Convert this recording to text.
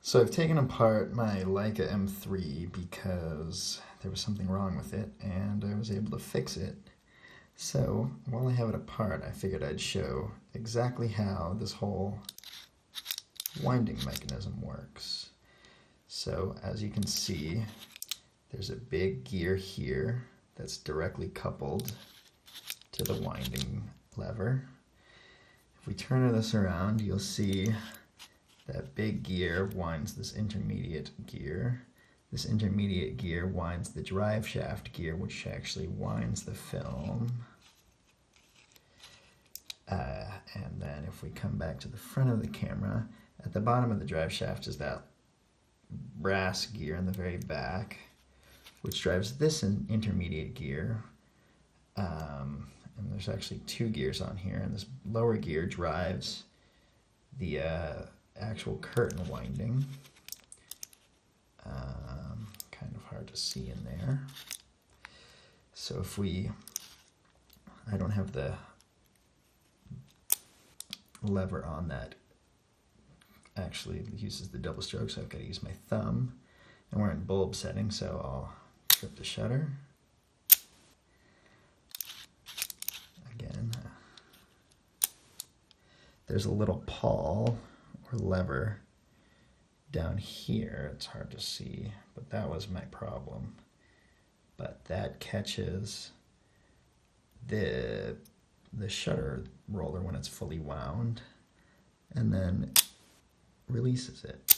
So I've taken apart my Leica M3 because there was something wrong with it and I was able to fix it. So while I have it apart, I figured I'd show exactly how this whole winding mechanism works. So as you can see, there's a big gear here that's directly coupled to the winding lever. If we turn this around, you'll see that big gear winds this intermediate gear. This intermediate gear winds the drive shaft gear, which actually winds the film. And then if we come back to the front of the camera, at the bottom of the drive shaft is that brass gear in the very back, which drives this intermediate gear. And there's actually two gears on here, and this lower gear drives the actual curtain winding. Kind of hard to see in there. So if I don't have the lever on that actually uses the double stroke, so I've got to use my thumb. And we're in bulb setting, so I'll trip the shutter. Again, there's a little pawl or lever down here. It's hard to see, but that was my problem. But that catches the shutter roller when it's fully wound and then releases it.